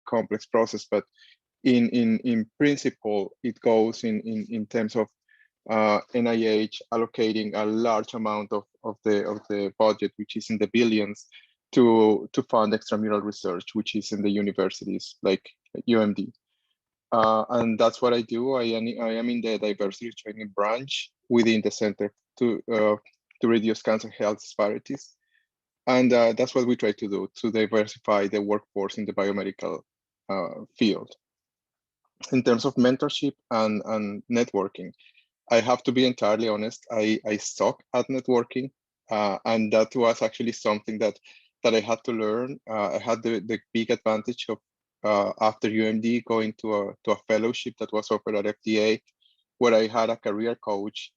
complex process, but in principle, it goes in terms of NIH allocating a large amount of the budget, which is in the billions, to fund extramural research, which is in the universities like UMD. And that's what I do. I am in the diversity training branch within the Center to reduce cancer health disparities. And that's what we try to do, to diversify the workforce in the biomedical field. In terms of mentorship and networking, I have to be entirely honest, I suck at networking. And that was actually something that I had to learn. I had the big advantage of after UMD going to a fellowship that was offered at FDA, where I had a career coach,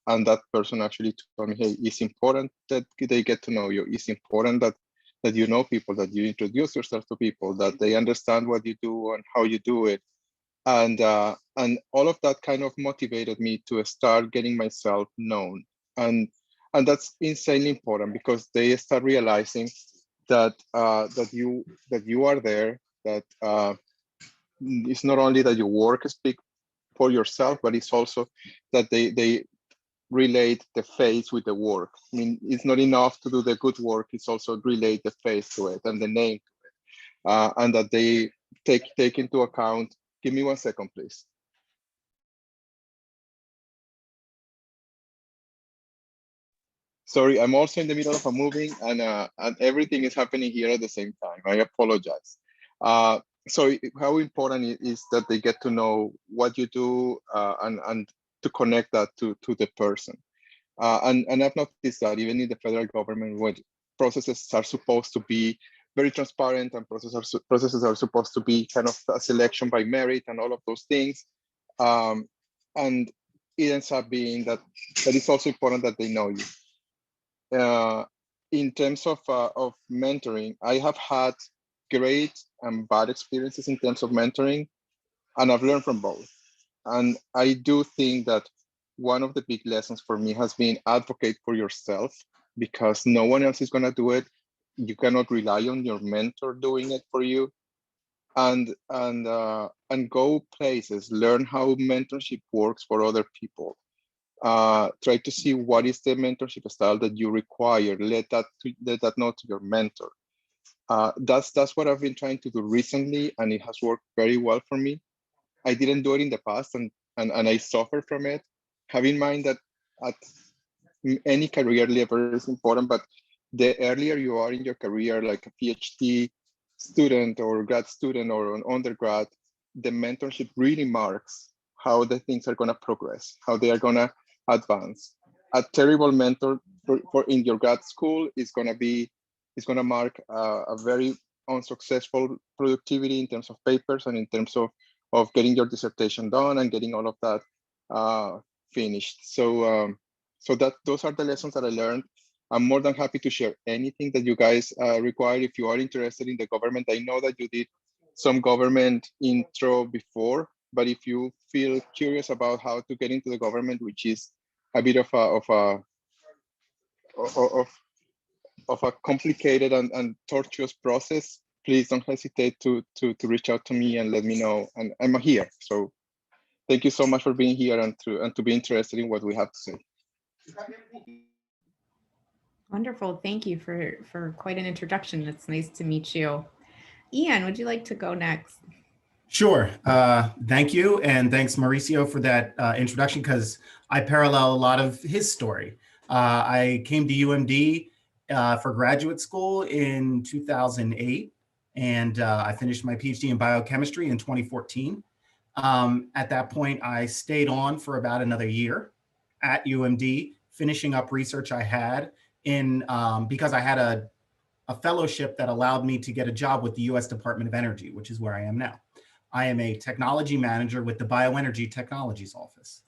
and that person actually told me, hey, it's important that they get to know you. It's important that you know people, that you introduce yourself to people, that they understand what you do and how you do it. And all of that kind of motivated me to start getting myself known. And that's insanely important, because they start realizing that that you are there, that it's not only that your work speak for yourself, but it's also that they relate the face with the work. I mean, it's not enough to do the good work, it's also relate the face to it and the name to it. And that they take into account. Give me 1 second, please. Sorry, I'm also in the middle of a moving, and everything is happening here at the same time. I apologize. So how important it is that they get to know what you do, and to connect that to the person. And I've noticed that even in the federal government, when processes are supposed to be very transparent, and processes are supposed to be kind of a selection by merit and all of those things. And it ends up being that it's also important that they know you. In terms of mentoring, I have had great and bad experiences in terms of mentoring, and I've learned from both. And I do think that one of the big lessons for me has been advocate for yourself, because no one else is going to do it. You cannot rely on your mentor doing it for you. And go places, learn how mentorship works for other people. Try to see what is the mentorship style that you require. Let that know to your mentor. That's what I've been trying to do recently, and it has worked very well for me. I didn't do it in the past, and I suffered from it. Have in mind that at any career level is important, but the earlier you are in your career, like a PhD student or grad student or an undergrad, the mentorship really marks how the things are going to progress, how they are going to advance. A terrible mentor for in your grad school is going to mark a very unsuccessful productivity in terms of papers and in terms of getting your dissertation done and getting all of that finished. So those are the lessons that I learned. I'm more than happy to share anything that you guys require. If you are interested in the government, I know that you did some government intro before, but if you feel curious about how to get into the government, which is a bit of a complicated and tortuous process, please don't hesitate to reach out to me and let me know. And I'm here. So thank you so much for being here and to be interested in what we have to say. Wonderful. Thank you for quite an introduction. It's nice to meet you. Ian, would you like to go next? Sure. Thank you. And thanks, Mauricio, for that introduction, because I parallel a lot of his story. I came to UMD for graduate school in 2008, and I finished my PhD in biochemistry in 2014. At that point, I stayed on for about another year at UMD, finishing up research I had because I had a fellowship that allowed me to get a job with the US Department of Energy, which is where I am now. I am a technology manager with the Bioenergy Technologies Office.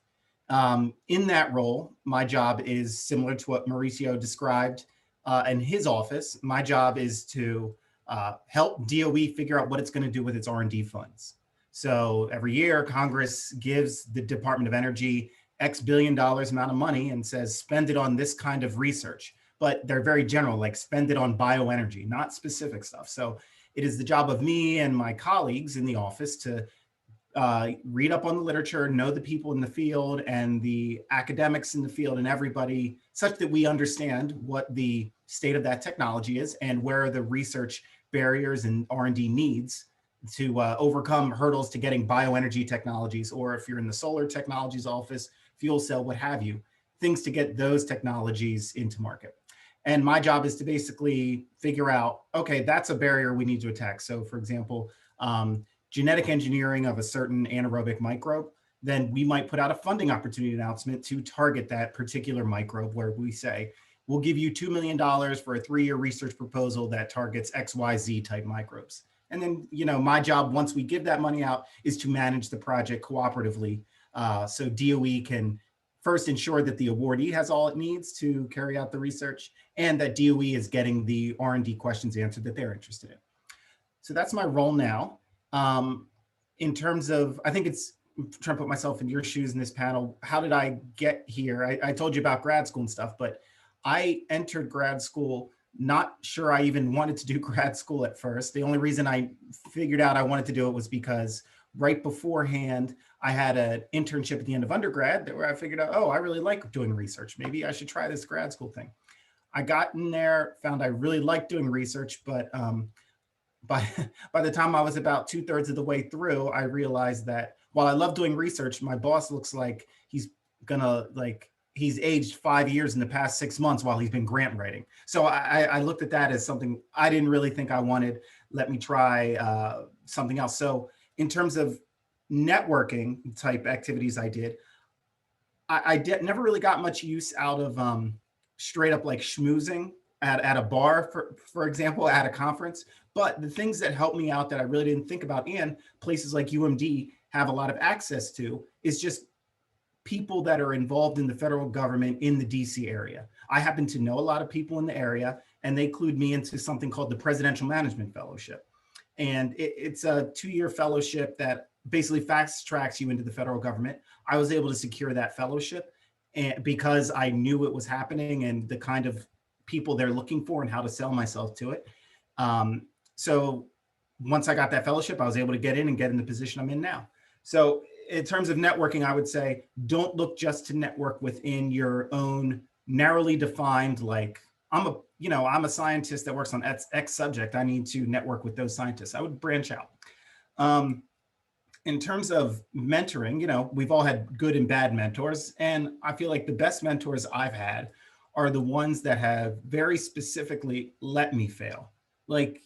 In that role, my job is similar to what Mauricio described in his office. My job is to help DOE figure out what it's going to do with its R&D funds. So every year, Congress gives the Department of Energy X billion dollars amount of money and says, spend it on this kind of research. But they're very general, like spend it on bioenergy, not specific stuff. So it is the job of me and my colleagues in the office to read up on the literature, know the people in the field and the academics in the field and everybody, such that we understand what the state of that technology is and where the research barriers and R&D needs to overcome hurdles to getting bioenergy technologies, or if you're in the solar technologies office, fuel cell, what have you, things to get those technologies into market. And my job is to basically figure out, okay, that's a barrier we need to attack. So for example, genetic engineering of a certain anaerobic microbe, then we might put out a funding opportunity announcement to target that particular microbe, where we say, we'll give you $2 million for a 3-year research proposal that targets XYZ type microbes. And then, you know, my job, once we give that money out, is to manage the project cooperatively. So DOE can first ensure that the awardee has all it needs to carry out the research, and that DOE is getting the R&D questions answered that they're interested in. So that's my role now. In terms of, I think it's, I'm trying to put myself in your shoes in this panel. How did I get here? I told you about grad school and stuff, but I entered grad school not sure I even wanted to do grad school at first. The only reason I figured out I wanted to do it was because right beforehand, I had an internship at the end of undergrad where I figured out, oh, I really like doing research. Maybe I should try this grad school thing. I got in there, found I really liked doing research, but by the time I was about 2/3 of the way through, I realized that while I love doing research, my boss looks like he's gonna he's aged 5 years in the past 6 months while he's been grant writing. So I looked at that as something I didn't really think I wanted. Let me try something else. So in terms of networking type activities I did, I never really got much use out of straight up like schmoozing at a bar, for example, at a conference. But the things that helped me out that I really didn't think about, and places like UMD have a lot of access to, is just people that are involved in the federal government in the DC area. I happen to know a lot of people in the area, and they clued me into something called the Presidential Management Fellowship. And it's a 2-year fellowship that basically fast tracks you into the federal government. I was able to secure that fellowship and because I knew it was happening and the kind of people they're looking for and how to sell myself to it. So once I got that fellowship, I was able to get in and get in the position I'm in now. So in terms of networking, I would say, don't look just to network within your own narrowly defined, like, I'm a scientist that works on X subject. I need to network with those scientists. I would branch out. In terms of mentoring, you know, we've all had good and bad mentors. And I feel like the best mentors I've had are the ones that have very specifically let me fail. Like,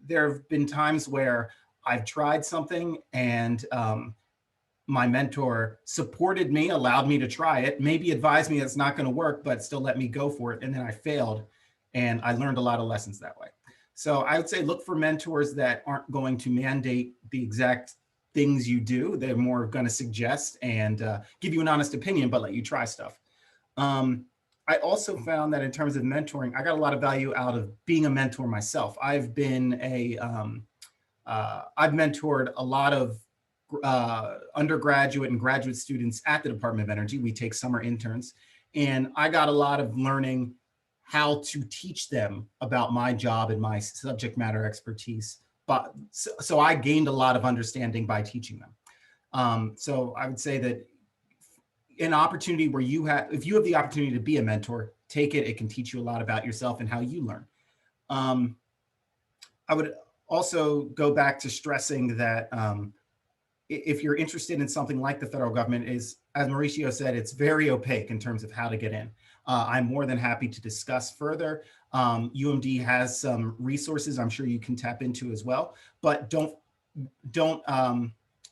there have been times where I've tried something and my mentor supported me, allowed me to try it, maybe advised me it's not going to work, but still let me go for it. And then I failed, and I learned a lot of lessons that way. So I would say look for mentors that aren't going to mandate the exact things you do. They're more going to suggest and give you an honest opinion, but let you try stuff. I also found that in terms of mentoring, I got a lot of value out of being a mentor myself. I've been I've mentored a lot of undergraduate and graduate students at the Department of Energy. We take summer interns, and I got a lot of learning how to teach them about my job and my subject matter expertise. But so I gained a lot of understanding by teaching them. So I would say that an opportunity where if you have the opportunity to be a mentor, take it. It can teach you a lot about yourself and how you learn. I would also go back to stressing that if you're interested in something like the federal government, is, as Mauricio said, it's very opaque in terms of how to get in. I'm more than happy to discuss further. UMD has some resources I'm sure you can tap into as well, but don't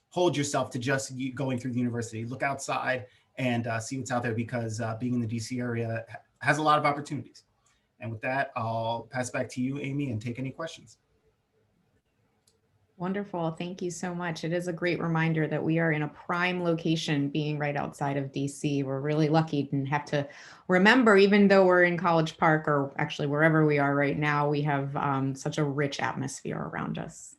hold yourself to just going through the university. Look outside and see what's out there, because being in the DC area has a lot of opportunities. And with that, I'll pass back to you, Amy, and take any questions. Wonderful. Thank you so much. It is a great reminder that we are in a prime location, being right outside of DC. We're really lucky and have to remember, even though we're in College Park, or actually wherever we are right now, we have such a rich atmosphere around us.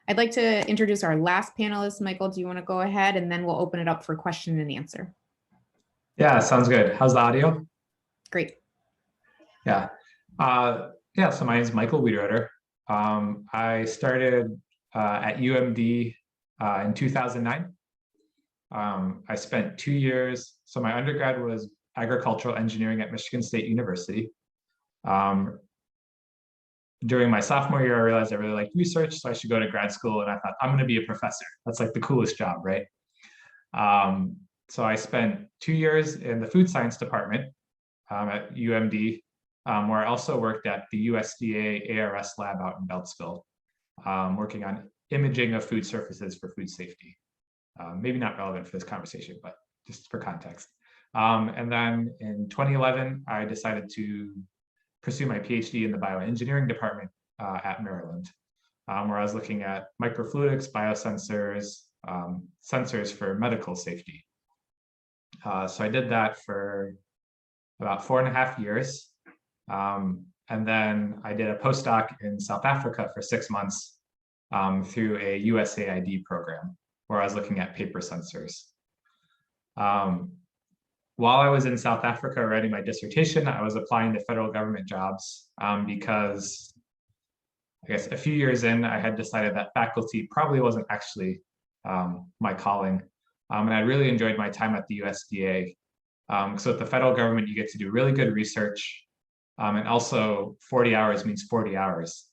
I'd like to introduce our last panelist. Michael, do you want to go ahead? And then we'll open it up for question and answer. Yeah, sounds good. How's the audio? Great. Yeah. So my name is Michael Wiederoder. I started at UMD in 2009. I spent 2 years. So my undergrad was agricultural engineering at Michigan State University. During my sophomore year, I realized I really liked research, so I should go to grad school. And I thought, I'm going to be a professor. That's like the coolest job, right? So I spent 2 years in the food science department at UMD, where I also worked at the USDA ARS lab out in Beltsville, working on imaging of food surfaces for food safety. Maybe not relevant for this conversation, but just for context. And then in 2011, I decided to pursue my PhD in the bioengineering department at Maryland, where I was looking at microfluidics, biosensors, sensors for medical safety. So I did that for about 4.5 years. And then I did a postdoc in South Africa for 6 months through a USAID program, where I was looking at paper sensors. While I was in South Africa writing my dissertation, I was applying to federal government jobs because I guess a few years in, I had decided that faculty probably wasn't actually my calling. And I really enjoyed my time at the USDA. So at the federal government, you get to do really good research. And also 40 hours means 40 hours.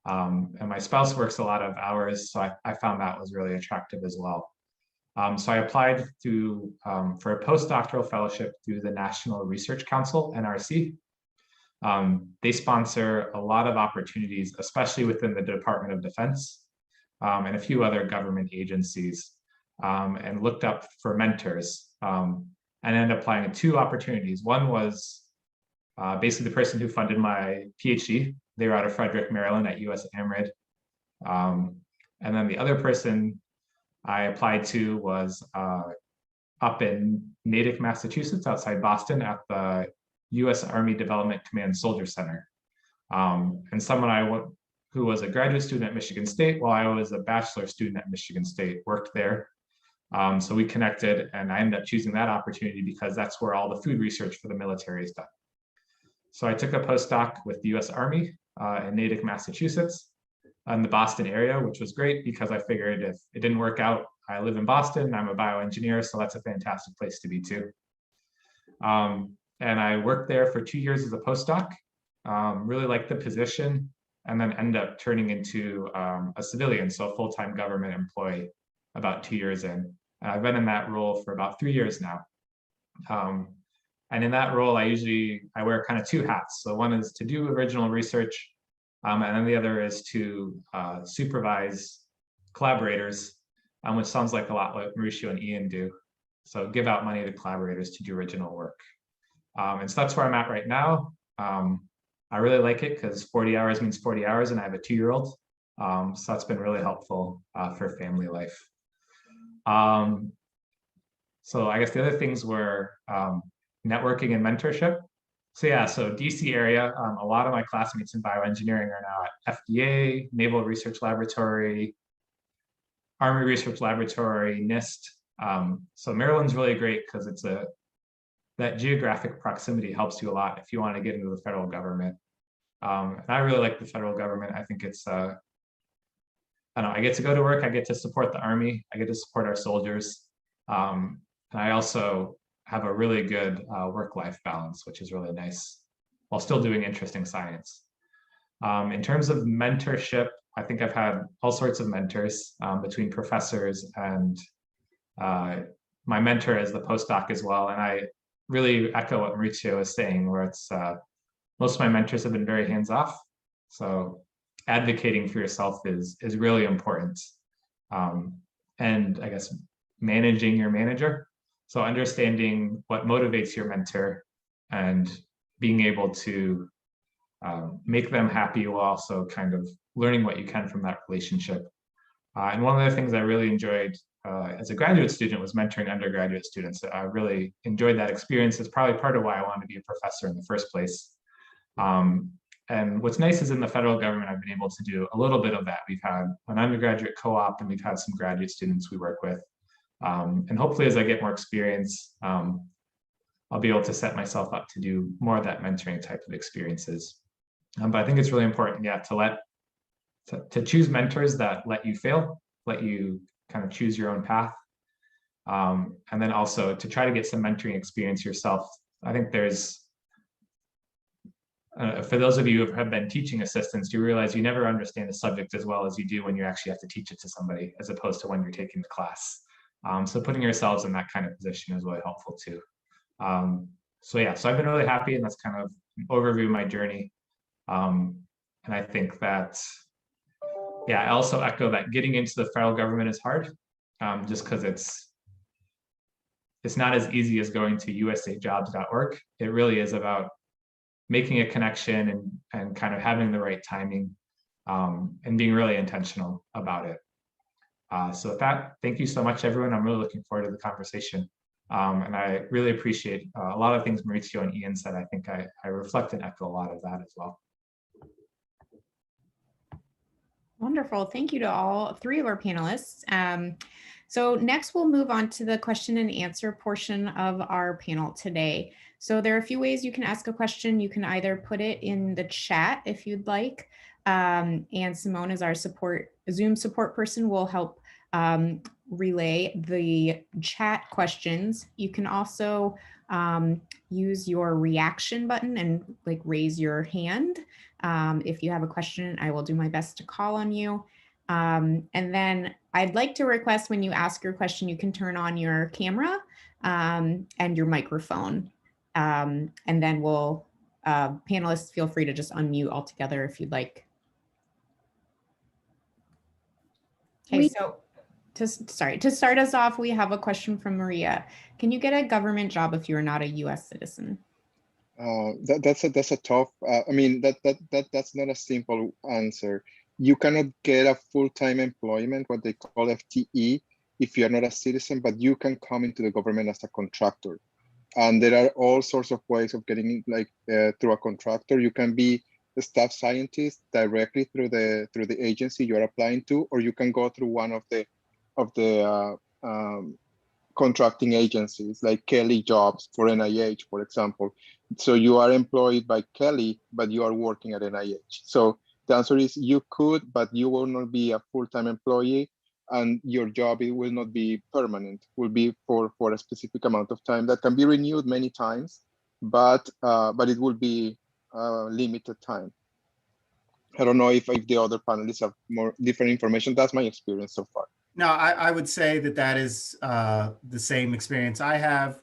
And my spouse works a lot of hours, so I found that was really attractive as well. So I applied for a postdoctoral fellowship through the National Research Council, NRC. They sponsor a lot of opportunities, especially within the Department of Defense and a few other government agencies, and looked up for mentors and ended up applying to 2 opportunities. One was basically the person who funded my PhD. They were out of Frederick, Maryland at US AMRID. And then the other person I applied to was up in Natick, Massachusetts, outside Boston at the US Army Development Command Soldier Center. And someone who was a graduate student at Michigan State while I was a bachelor student at Michigan State worked there. So we connected, and I ended up choosing that opportunity because that's where all the food research for the military is done. So I took a postdoc with the US Army in Natick, Massachusetts, in the Boston area, which was great because I figured if it didn't work out, I live in Boston, I'm a bioengineer, so that's a fantastic place to be too. And I worked there for 2 years as a postdoc, really liked the position, and then ended up turning into a civilian, so a full-time government employee about 2 years in. And I've been in that role for about 3 years now. And in that role, I wear kind of 2 hats. So one is to do original research, and then the other is to supervise collaborators, which sounds like a lot what Mauricio and Ian do. So give out money to collaborators to do original work. And so that's where I'm at right now. I really like it because 40 hours means 40 hours, and I have a 2-year-old. So that's been really helpful for family life. So I guess the other things were networking and mentorship. So yeah, so DC area, a lot of my classmates in bioengineering are now at FDA, Naval Research Laboratory, Army Research Laboratory, NIST. So Maryland's really great because that geographic proximity helps you a lot if you want to get into the federal government. And I really like the federal government. I think it's, I don't know, I get to go to work, I get to support the Army, I get to support our soldiers. And I also have a really good work-life balance, which is really nice, while still doing interesting science. In terms of mentorship, I think I've had all sorts of mentors between professors and my mentor as the postdoc as well. And I really echo what Mauricio was saying, where it's most of my mentors have been very hands-off. So advocating for yourself is really important. And I guess managing your manager. So understanding what motivates your mentor and being able to make them happy while also kind of learning what you can from that relationship. And one of the things I really enjoyed as a graduate student was mentoring undergraduate students. I really enjoyed that experience. It's probably part of why I wanted to be a professor in the first place. And what's nice is in the federal government, I've been able to do a little bit of that. We've had an undergraduate co-op and we've had some graduate students we work with. And hopefully as I get more experience, I'll be able to set myself up to do more of that mentoring type of experiences. But I think it's really important, yeah, to let to choose mentors that let you fail, let you kind of choose your own path. And then also to try to get some mentoring experience yourself. I think there's, for those of you who have been teaching assistants, you realize you never understand the subject as well as you do when you actually have to teach it to somebody, as opposed to when you're taking the class. So putting yourselves in that kind of position is really helpful too. So yeah, so I've been really happy, and that's kind of an overview of my journey. And I think that, yeah, I also echo that getting into the federal government is hard, just because it's not as easy as going to usajobs.org. It really is about making a connection and kind of having the right timing, and being really intentional about it. So with that, thank you so much, everyone. I'm really looking forward to the conversation. And I really appreciate a lot of things Mauricio and Ian said. I think I reflect and echo a lot of that as well. Wonderful. Thank you to all three of our panelists. So next we'll move on to the question and answer portion of our panel today. So there are a few ways you can ask a question. You can either put it in the chat if you'd like, and Simone, as our Zoom support person, will help relay the chat questions. You can also use your reaction button and like raise your hand. If you have a question, I will do my best to call on you. And then I'd like to request, when you ask your question, you can turn on your camera and your microphone. And then we'll, panelists, feel free to just unmute altogether if you'd like. Okay, so to start us off, we have a question from Maria. Can you get a government job if you're not a US citizen? That's a tough, I mean, that's not a simple answer. You cannot get a full-time employment, what they call FTE, if you're not a citizen, but you can come into the government as a contractor. And there are all sorts of ways of getting in, like through a contractor. You can be the staff scientist directly through the agency you're applying to, or you can go through one of the contracting agencies like Kelly Jobs for NIH, for example. So you are employed by Kelly, but you are working at NIH. So the answer is you could, but you will not be a full-time employee, and your job, it will not be permanent, will be for a specific amount of time that can be renewed many times, but it will be limited time. I don't know if the other panelists have more different information. That's my experience so far. No, I would say that is the same experience I have,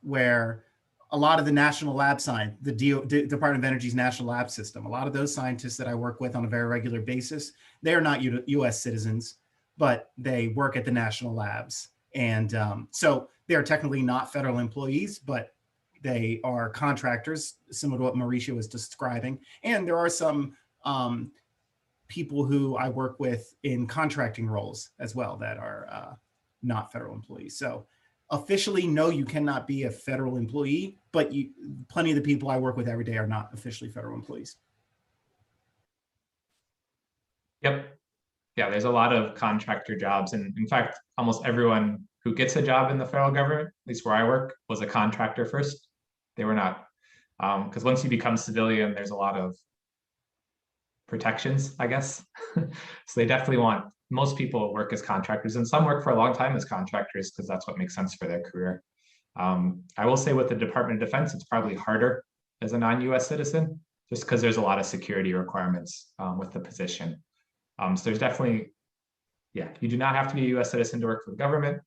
where a lot of the national lab science, the Department of Energy's national lab system, a lot of those scientists that I work with on a very regular basis, they are not US citizens, but they work at the national labs. And so they are technically not federal employees, but they are contractors, similar to what Mauricio was describing. And there are some people who I work with in contracting roles as well that are not federal employees. So officially, no, you cannot be a federal employee, but plenty of the people I work with every day are not officially federal employees. Yep. Yeah, there's a lot of contractor jobs. And in fact, almost everyone who gets a job in the federal government, at least where I work, was a contractor first. They were not. Because once you become civilian, there's a lot of protections, I guess. So they definitely want, most people work as contractors, and some work for a long time as contractors because that's what makes sense for their career. I will say with the Department of Defense, it's probably harder as a non-US citizen, just because there's a lot of security requirements with the position. So there's definitely, yeah, you do not have to be a US citizen to work for the government.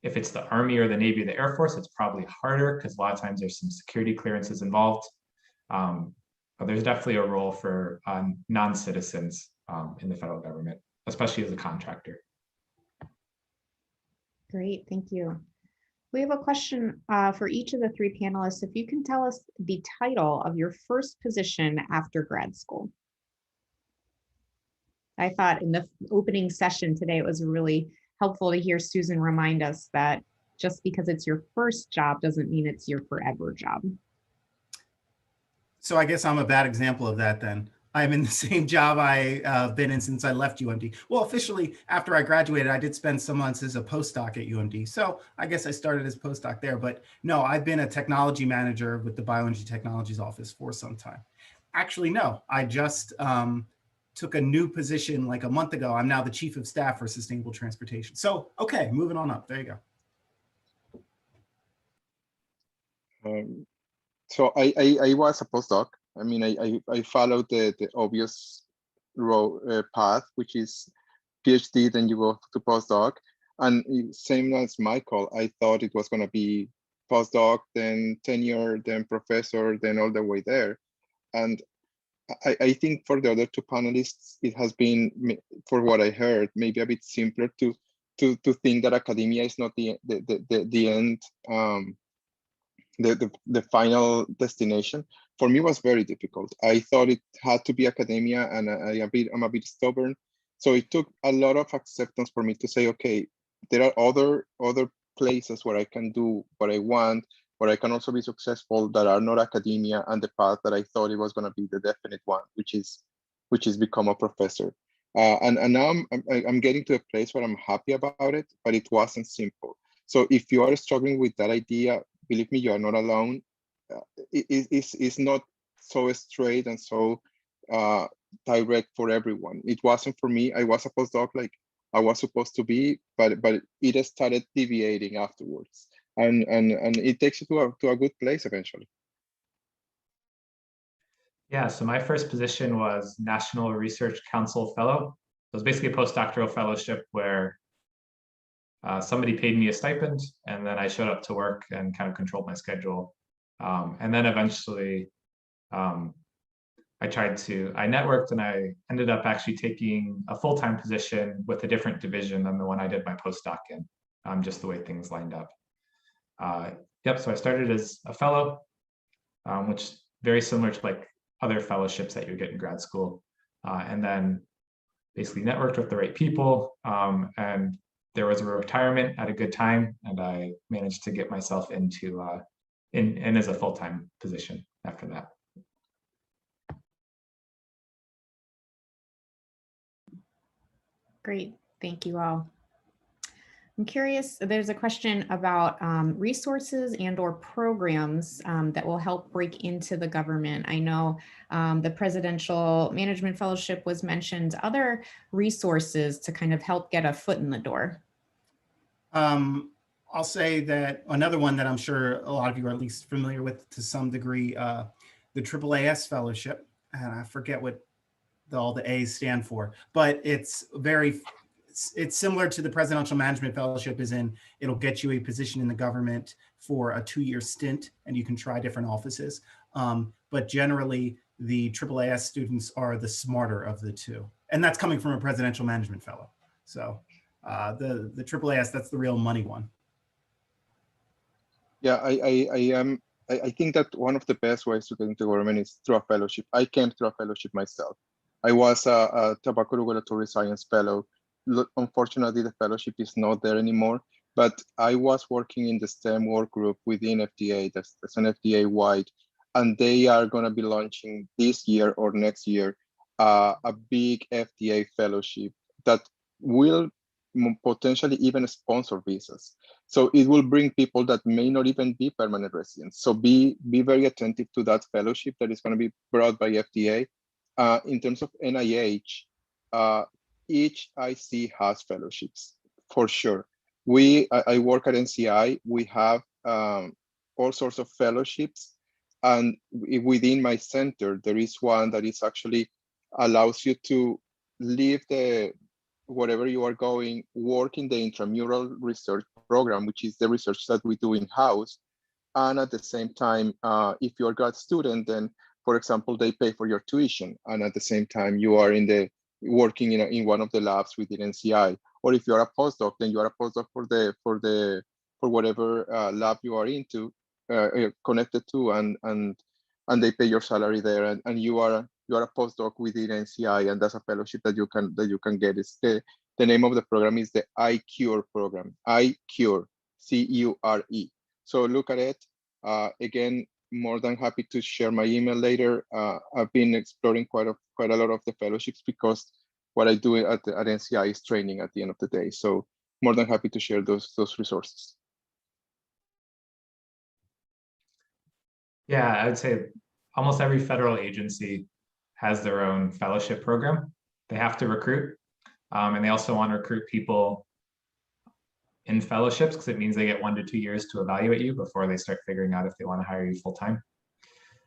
If it's the Army or the Navy or the Air Force, it's probably harder because a lot of times there's some security clearances involved. But there's definitely a role for non-citizens in the federal government, especially as a contractor. Great, thank you. We have a question for each of the three panelists. If you can tell us the title of your first position after grad school. I thought in the opening session today, it was really helpful to hear Susan remind us that just because it's your first job doesn't mean it's your forever job. So I guess I'm a bad example of that then. I'm in the same job I've been in since I left UMD. Well, officially, after I graduated, I did spend some months as a postdoc at UMD. So I guess I started as postdoc there. But no, I've been a technology manager with the Bioengineering Technologies office for some time. Actually, no, I just took a new position like a month ago. I'm now the Chief of Staff for Sustainable Transportation. So, okay, moving on up. There you go. So I was a postdoc. I mean, I followed the obvious path, which is PhD, then you go to postdoc. And same as Michael, I thought it was going to be postdoc, then tenure, then professor, then all the way there. And I think for the other two panelists, it has been, for what I heard, maybe a bit simpler to think that academia is not the end, the final destination. For me, it was very difficult. I thought it had to be academia, and I'm a bit stubborn. So it took a lot of acceptance for me to say, okay, there are other places where I can do what I want, where I can also be successful, that are not academia, and the path that I thought it was going to be the definite one, which is become a professor. And now I'm getting to a place where I'm happy about it, but it wasn't simple. So if you are struggling with that idea, believe me, you are not alone. It's not so straight and so direct for everyone. It wasn't for me. I was a postdoc like I was supposed to be, but it started deviating afterwards, and it takes you to a good place eventually. Yeah, so my first position was National Research Council Fellow. It was basically a postdoctoral fellowship where somebody paid me a stipend, and then I showed up to work and kind of controlled my schedule. And then eventually I networked, and I ended up actually taking a full-time position with a different division than the one I did my postdoc in, just the way things lined up. So I started as a fellow, which is very similar to like other fellowships that you get in grad school. And then basically networked with the right people, and there was a retirement at a good time, and I managed to get myself into in as a full-time position after that. Great, thank you all. I'm curious, there's a question about resources and or programs that will help break into the government. I know the Presidential Management Fellowship was mentioned, other resources to kind of help get a foot in the door. I'll say that another one that I'm sure a lot of you are at least familiar with to some degree, the AAAS Fellowship, and I forget what all the A's stand for, but it's similar to the Presidential Management Fellowship, as in it'll get you a position in the government for a 2-year stint, and you can try different offices. But generally, the AAAS students are the smarter of the two, and that's coming from a Presidential Management Fellow. So the AAAS, that's the real money one. Yeah, I think that one of the best ways to get into government is through a fellowship. I came through a fellowship myself. I was a tobacco regulatory science fellow. Unfortunately, the fellowship is not there anymore, but I was working in the STEM work group within FDA, that's an FDA-wide, and they are going to be launching this year or next year a big FDA fellowship that will potentially even sponsor visas. So it will bring people that may not even be permanent residents. So be very attentive to that fellowship that is going to be brought by FDA. In terms of NIH, each IC has fellowships for sure. I work at NCI. We have all sorts of fellowships, and within my center, there is one that is actually allows you to leave wherever you are going, work in the intramural research program, which is the research that we do in-house. And at the same time, if you're a grad student, then, for example, they pay for your tuition. And at the same time, you are working in one of the labs within NCI. Or if you're a postdoc, then you are a postdoc for whatever lab you are into, connected to, and they pay your salary there, and you are a postdoc within NCI, and that's a fellowship that you can get. It's the name of the program is the iCure program, iCure, CURE. So look at it. Again, more than happy to share my email later. I've been exploring quite a lot of the fellowships, because what I do at NCI is training at the end of the day. So more than happy to share those resources. Yeah, I would say almost every federal agency has their own fellowship program. they have to recruit. And they also want to recruit people in fellowships because it means they get 1 to 2 years to evaluate you before they start figuring out if they want to hire you full time.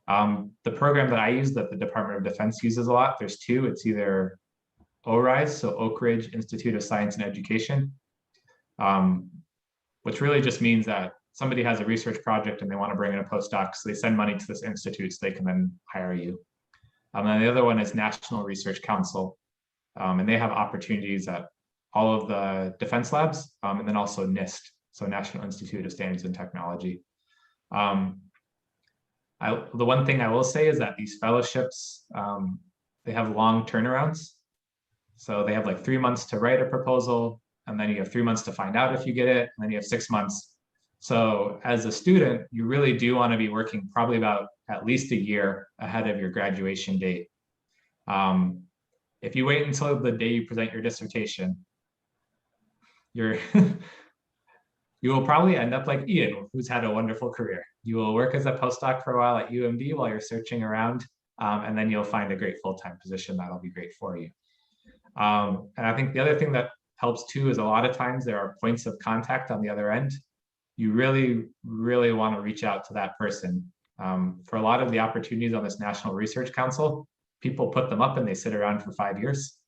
The program that I use that the Department of Defense uses a lot, there's two. It's either ORISE, so Oak Ridge Institute of Science and Education, which really just means that somebody has a research project and they want to bring in a postdoc, so they send money to this institute so they can then hire you. And the other one is National Research Council, and they have opportunities at all of the defense labs, and then also NIST, so National Institute of Standards and Technology. The one thing I will say is that these fellowships, they have long turnarounds. So they have like 3 months to write a proposal, and then you have 3 months to find out if you get it, and then you have 6 months. So as a student, you really do want to be working probably about at least a year ahead of your graduation date. If you wait until the day you present your dissertation, you will probably end up like Ian, who's had a wonderful career. You will work as a postdoc for a while at UMD while you're searching around, and then you'll find a great full-time position that'll be great for you. And I think the other thing that helps too is a lot of times there are points of contact on the other end. You really, really want to reach out to that person. For a lot of the opportunities on this National Research Council, people put them up and they sit around for 5 years,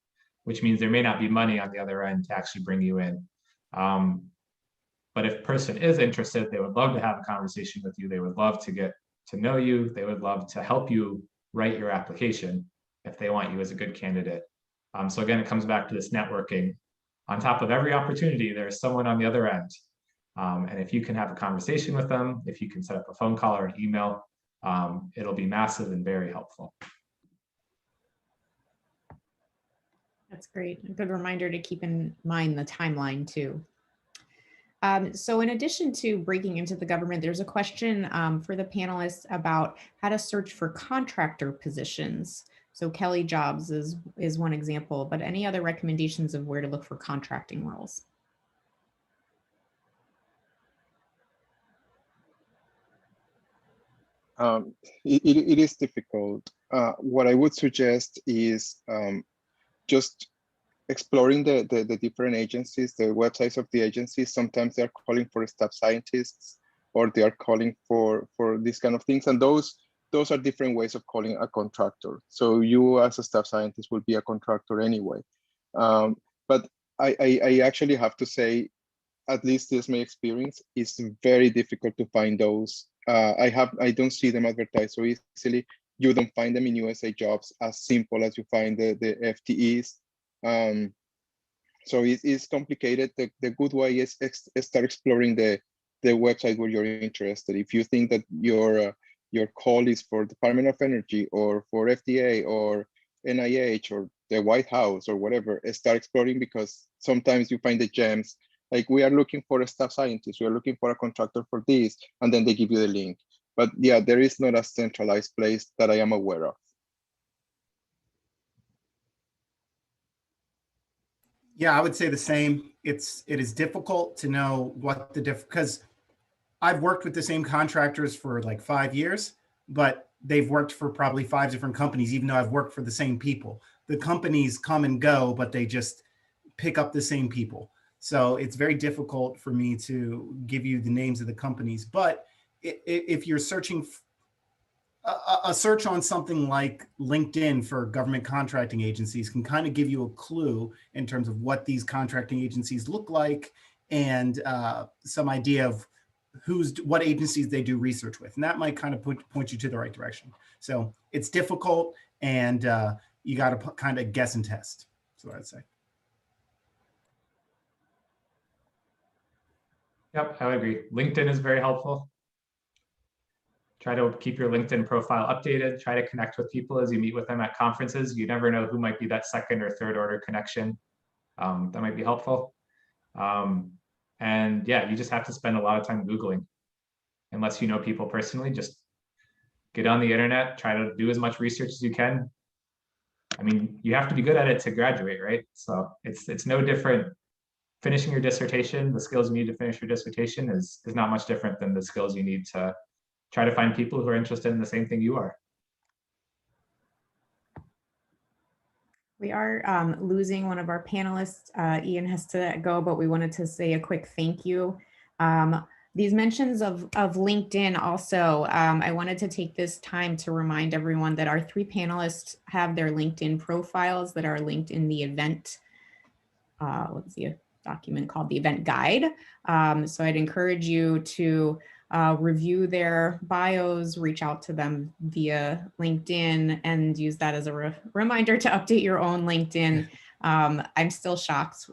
which means there may not be money on the other end to actually bring you in. But if a person is interested, they would love to have a conversation with you. They would love to get to know you. They would love to help you write your application if they want you as a good candidate. So again, it comes back to this networking. On top of every opportunity, there's someone on the other end. And if you can have a conversation with them, if you can set up a phone call or an email, it'll be massive and very helpful. That's great. A good reminder to keep in mind the timeline too. So in addition to breaking into the government, there's a question for the panelists about how to search for contractor positions. So Kelly Jobs is one example, but any other recommendations of where to look for contracting roles? It is difficult. What I would suggest is just exploring the different agencies, the websites of the agencies. Sometimes they're calling for staff scientists, or they are calling for these kind of things. And those are different ways of calling a contractor. So you as a staff scientist will be a contractor anyway. But I actually have to say, at least this is my experience, it's very difficult to find those. I don't see them advertised so easily. You don't find them in USA Jobs as simple as you find the FTEs. So it is complicated. The good way is start exploring the website where you're interested. If you think that your call is for Department of Energy or for FDA or NIH or the White House or whatever, start exploring, because sometimes you find the gems. Like, we are looking for a staff scientist, we are looking for a contractor for this, and then they give you the link. But yeah, there is not a centralized place that I am aware of. Yeah, I would say the same. It is difficult to know what the because I've worked with the same contractors for like 5 years, but they've worked for probably 5 different companies, even though I've worked for the same people. The companies come and go, but they just pick up the same people. So it's very difficult for me to give you the names of the companies. But if you're searching, a search on something like LinkedIn for government contracting agencies can kind of give you a clue in terms of what these contracting agencies look like, and some idea of what agencies they do research with. And that might kind of point you to the right direction. So it's difficult, and you got to kind of guess and test. That's what I'd say. Yep, I would agree. LinkedIn is very helpful. Try to keep your LinkedIn profile updated. Try to connect with people as you meet with them at conferences. You never know who might be that second or third order connection. That might be helpful. And yeah, you just have to spend a lot of time Googling. Unless you know people personally, just get on the internet, try to do as much research as you can. I mean, you have to be good at it to graduate, right? So it's no different. Finishing your dissertation, the skills you need to finish your dissertation is not much different than the skills you need to try to find people who are interested in the same thing you are. We are losing one of our panelists. Ian has to go, but we wanted to say a quick thank you. These mentions of LinkedIn also, I wanted to take this time to remind everyone that our 3 panelists have their LinkedIn profiles that are linked in the event. Let's see, a document called the event guide. So I'd encourage you to review their bios, reach out to them via LinkedIn, and use that as a reminder to update your own LinkedIn. I'm still shocked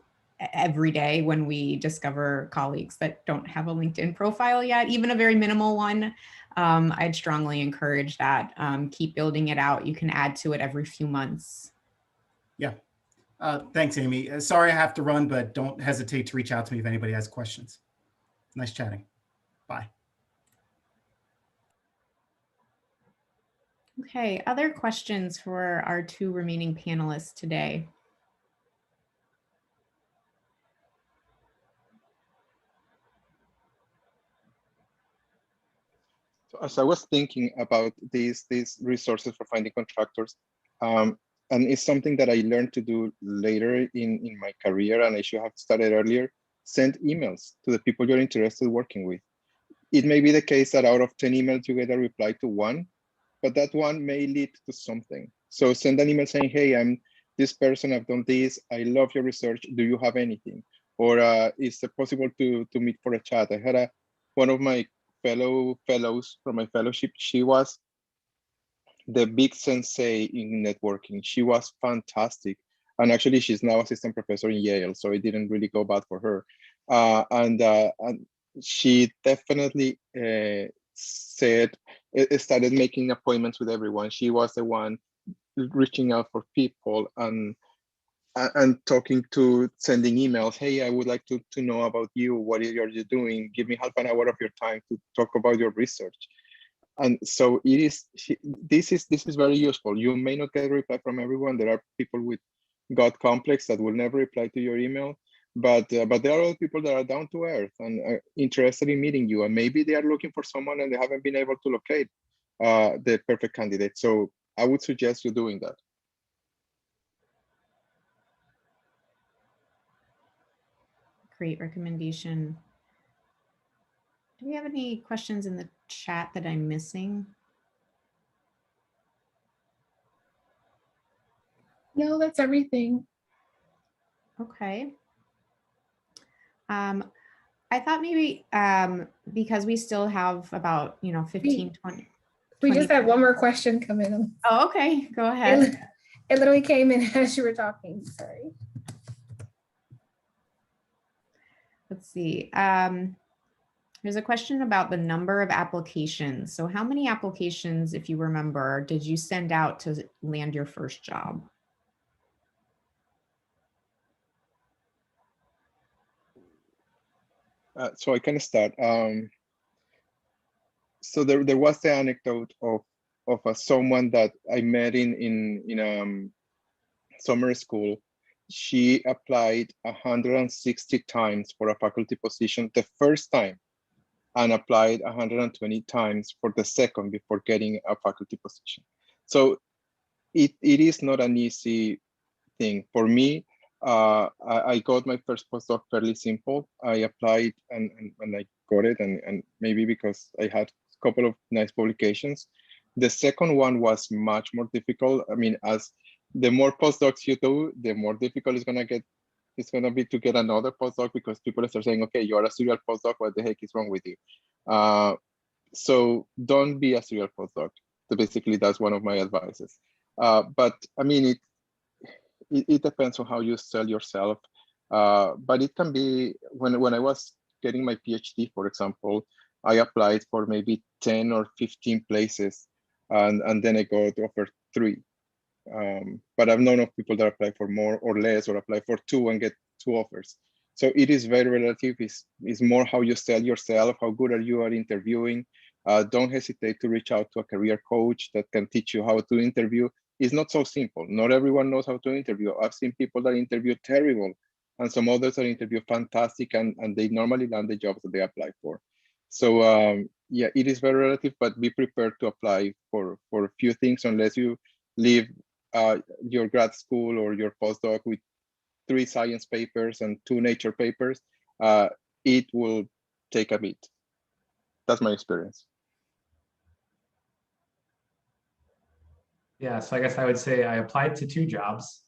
every day when we discover colleagues that don't have a LinkedIn profile yet, even a very minimal one. I'd strongly encourage that. Keep building it out. You can add to it every few months. Yeah. Thanks, Amy. Sorry I have to run, but don't hesitate to reach out to me if anybody has questions. Nice chatting. Bye. Okay, other questions for our 2 remaining panelists today? So as I was thinking about these resources for finding contractors, and it's something that I learned to do later in my career, and I should have started earlier, send emails to the people you're interested in working with. It may be the case that out of 10 emails, you get a reply to 1, but that one may lead to something. So send an email saying, hey, I'm this person, I've done this, I love your research, do you have anything? Or is it possible to meet for a chat? I had one of my fellows from my fellowship, she was the big sensei in networking. She was fantastic. And actually, she's now assistant professor in Yale, so it didn't really go bad for her. And she definitely started making appointments with everyone. She was the one reaching out for people and talking to, sending emails. Hey, I would like to know about you. What are you doing? Give me half an hour of your time to talk about your research. And so it is. This is very useful. You may not get a reply from everyone. There are people with God complex that will never reply to your email, but there are other people that are down to earth and are interested in meeting you. And maybe they are looking for someone and they haven't been able to locate the perfect candidate. So I would suggest you doing that. Great recommendation. Do we have any questions in the chat that I'm missing? No, that's everything. Okay. I thought maybe because we still have about 15, 20. We just had one more question come in. Oh, okay. Go ahead. It literally came in as you were talking. Sorry. Let's see. There's a question about the number of applications. So how many applications, if you remember, did you send out to land your first job? So I can start. So there was the anecdote of someone that I met in summer school. She applied 160 times for a faculty position the first time, and applied 120 times for the second before getting a faculty position. So it is not an easy thing. For me, I got my first postdoc fairly simple. I applied and I got it, and maybe because I had a couple of nice publications. The second one was much more difficult. I mean, as the more postdocs you do, the more difficult it's gonna be to get another postdoc, because people start saying, okay, you're a serial postdoc, what the heck is wrong with you? So don't be a serial postdoc. So basically, that's one of my advices. But I mean, it depends on how you sell yourself. But it can be, when I was getting my PhD, for example, I applied for maybe 10 or 15 places, and then I got offered 3. But I've known of people that apply for more or less, or apply for 2 and get 2 offers. So it is very relative. It's more how you sell yourself, how good are you at interviewing. Don't hesitate to reach out to a career coach that can teach you how to interview. It's not so simple. Not everyone knows how to interview. I've seen people that interview terrible, and some others that interview fantastic, and they normally land the jobs that they apply for. So yeah, it is very relative, but be prepared to apply for a few things, unless you live your grad school or your postdoc with 3 science papers and 2 nature papers, it will take a bit. That's my experience. Yeah, so I guess I would say I applied to 2 jobs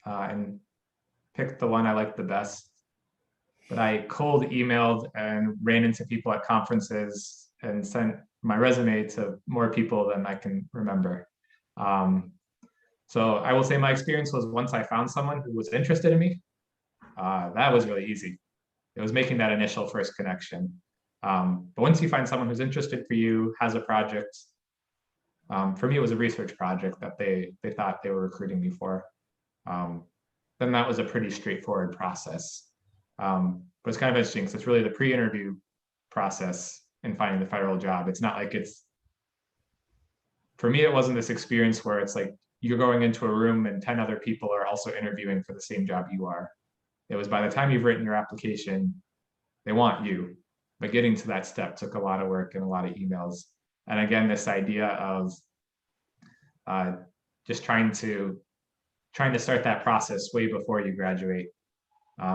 and picked the one I liked the best. But I cold emailed and ran into people at conferences and sent my resume to more people than I can remember. So I will say my experience was once I found someone who was interested in me, that was really easy. It was making that initial first connection. But once you find someone who's interested for you, has a project, for me, it was a research project that they thought they were recruiting me for. Then that was a pretty straightforward process. But it's kind of interesting because it's really the pre-interview process in finding the federal job. It's not like for me, it wasn't this experience where it's like you're going into a room and 10 other people are also interviewing for the same job you are. It was by the time you've written your application, they want you. But getting to that step took a lot of work and a lot of emails. And again, this idea of just trying to start that process way before you graduate,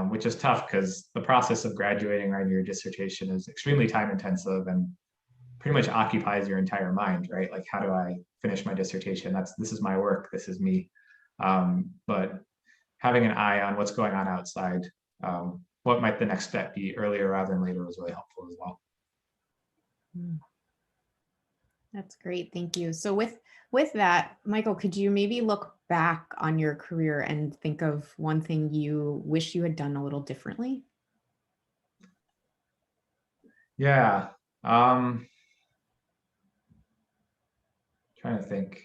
which is tough because the process of graduating writing your dissertation is extremely time intensive and pretty much occupies your entire mind, right? Like, how do I finish my dissertation? This is my work, this is me. But having an eye on what's going on outside, what might the next step be earlier rather than later was really helpful as well. That's great, thank you. So with that, Michael, could you maybe look back on your career and think of one thing you wish you had done a little differently? Yeah. Trying to think.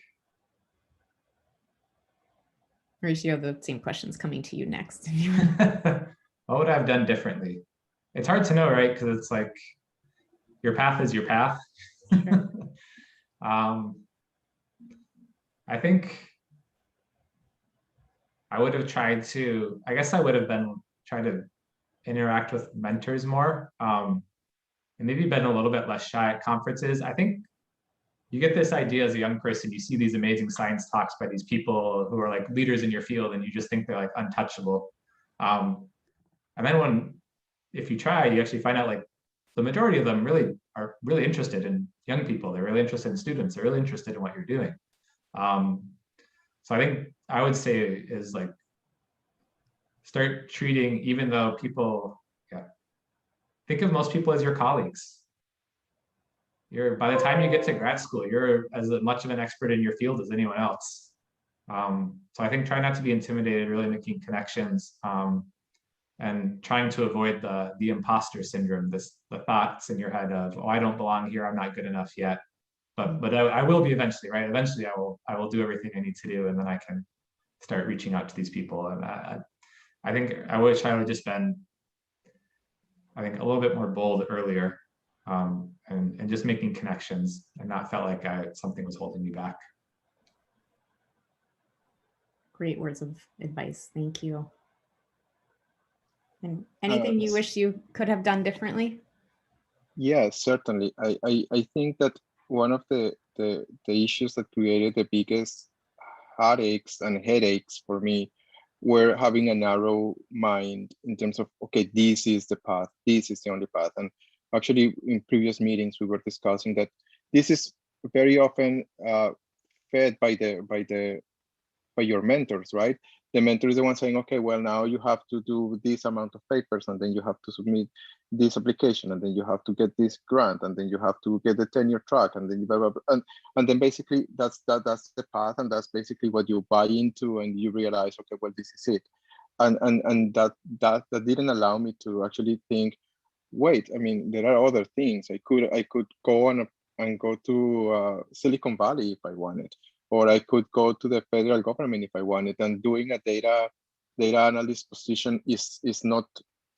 Mauricio, the same question's coming to you next. What would I have done differently? It's hard to know, right? Because it's like your path is your path. Sure. I think I would have tried to, I guess I would have tried to interact with mentors more, and maybe been a little bit less shy at conferences. I think you get this idea as a young person, you see these amazing science talks by these people who are like leaders in your field and you just think they're like untouchable. And then if you try, you actually find out like the majority of them are really interested in young people. They're really interested in students. They're really interested in what you're doing. So I think I would say is like, start treating, even though people, think of most people as your colleagues. By the time you get to grad school, you're as much of an expert in your field as anyone else. So I think try not to be intimidated, really making connections, and trying to avoid the imposter syndrome, the thoughts in your head of, oh, I don't belong here, I'm not good enough yet. But I will be eventually, right? Eventually I will do everything I need to do, and then I can start reaching out to these people. And I think I wish I would just been, I think, a little bit more bold earlier, and just making connections and not felt like something was holding me back. Great words of advice. Thank you. And anything you wish you could have done differently? Yes, certainly. I think that one of the issues that created the biggest heartaches and headaches for me were having a narrow mind in terms of, okay, this is the path, this is the only path. And actually, in previous meetings, we were discussing that this is very often fed by your mentors, right? The mentor is the one saying, okay, well, now you have to do this amount of papers, and then you have to submit this application, and then you have to get this grant, and then you have to get the tenure track, and then blah, blah, blah. And then basically that's the path, and that's basically what you buy into, and you realize, okay, well, this is it. And that didn't allow me to actually think, wait, I mean, there are other things. I could go on and go to Silicon Valley if I wanted, or I could go to the federal government if I wanted. And doing a data analyst position is not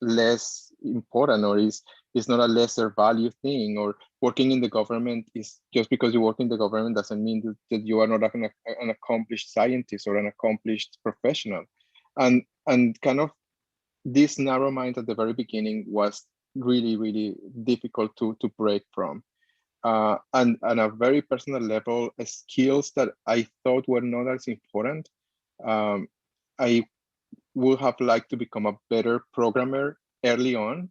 less important, or is not a lesser value thing. Or working in the government is, just because you work in the government doesn't mean that you are not an accomplished scientist or an accomplished professional. And kind of this narrow mind at the very beginning was really, really difficult to break from. and on a very personal level, skills that I thought were not as important. I would have liked to become a better programmer early on.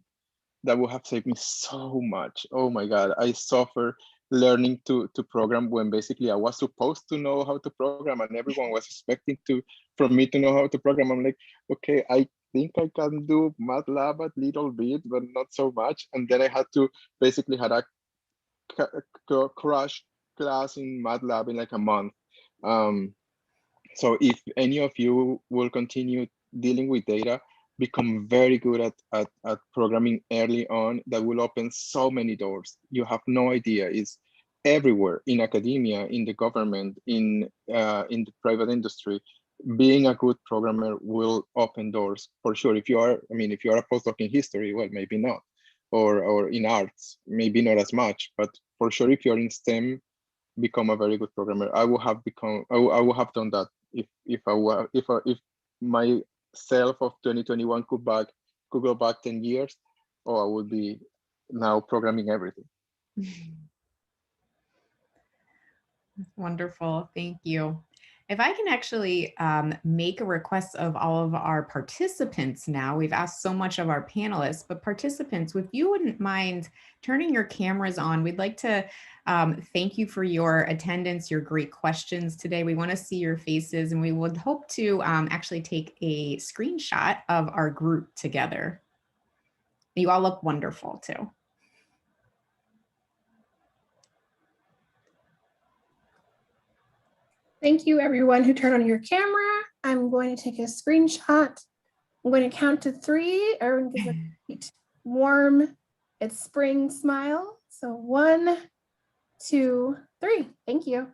That would have saved me so much. Oh my God, I suffer learning to program when basically I was supposed to know how to program and everyone was expecting from me to know how to program. I'm like, okay, I think I can do MATLAB a little bit, but not so much. And then I had to basically had a crash class in MATLAB in like a month. So if any of you will continue dealing with data, become very good at programming early on. That will open so many doors. You have no idea. It's everywhere, in academia, in the government, in the private industry. Being a good programmer will open doors for sure. If you are a postdoc in history, well, maybe not, or in arts, maybe not as much. But for sure, if you're in STEM, become a very good programmer. I would have done that if myself of 2021 could go back 10 years, or I would be now programming everything. Wonderful, thank you. If I can actually make a request of all of our participants now, we've asked so much of our panelists, but participants, if you wouldn't mind turning your cameras on, we'd like to thank you for your attendance, your great questions today. We want to see your faces, and we would hope to actually take a screenshot of our group together. You all look wonderful too. Thank you, everyone who turned on your camera. I'm going to take a screenshot. I'm going to count to 3. Everyone gives a great, warm, it's spring smile. So 1, 2, 3. Thank you.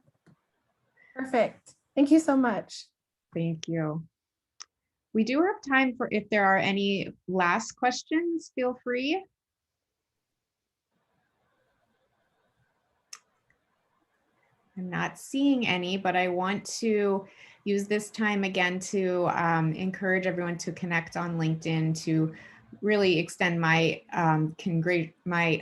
Perfect. Thank you so much. Thank you. We do have time for if there are any last questions, feel free. I'm not seeing any, but I want to use this time again to encourage everyone to connect on LinkedIn, to really extend my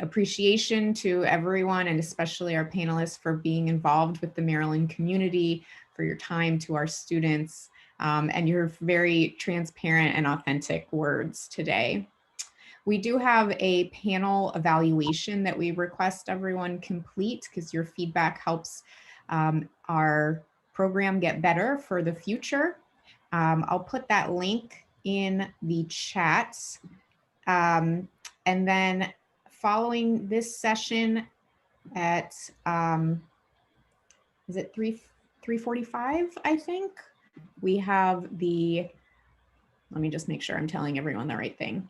appreciation to everyone, and especially our panelists, for being involved with the Maryland community, for your time, to our students, and your very transparent and authentic words today. We do have a panel evaluation that we request everyone complete, because your feedback helps our program get better for the future. I'll put that link in the chat. And then following this session at, is it 3:45, I think? We have let me just make sure I'm telling everyone the right thing.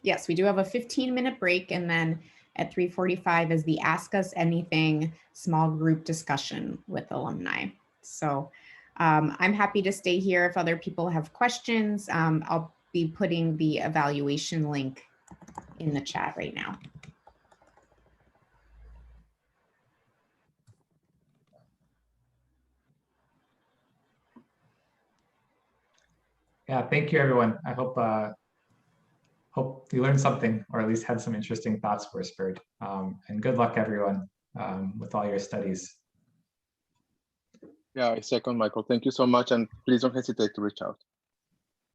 Yes, we do have a 15-minute break, and then at 3:45 is the Ask Us Anything small group discussion with alumni. So I'm happy to stay here if other people have questions. I'll be putting the evaluation link in the chat right now. Yeah, thank you, everyone. I hope you learned something, or at least had some interesting thoughts were spurred. And good luck, everyone, with all your studies. Yeah, I second Michael. Thank you so much, and please don't hesitate to reach out.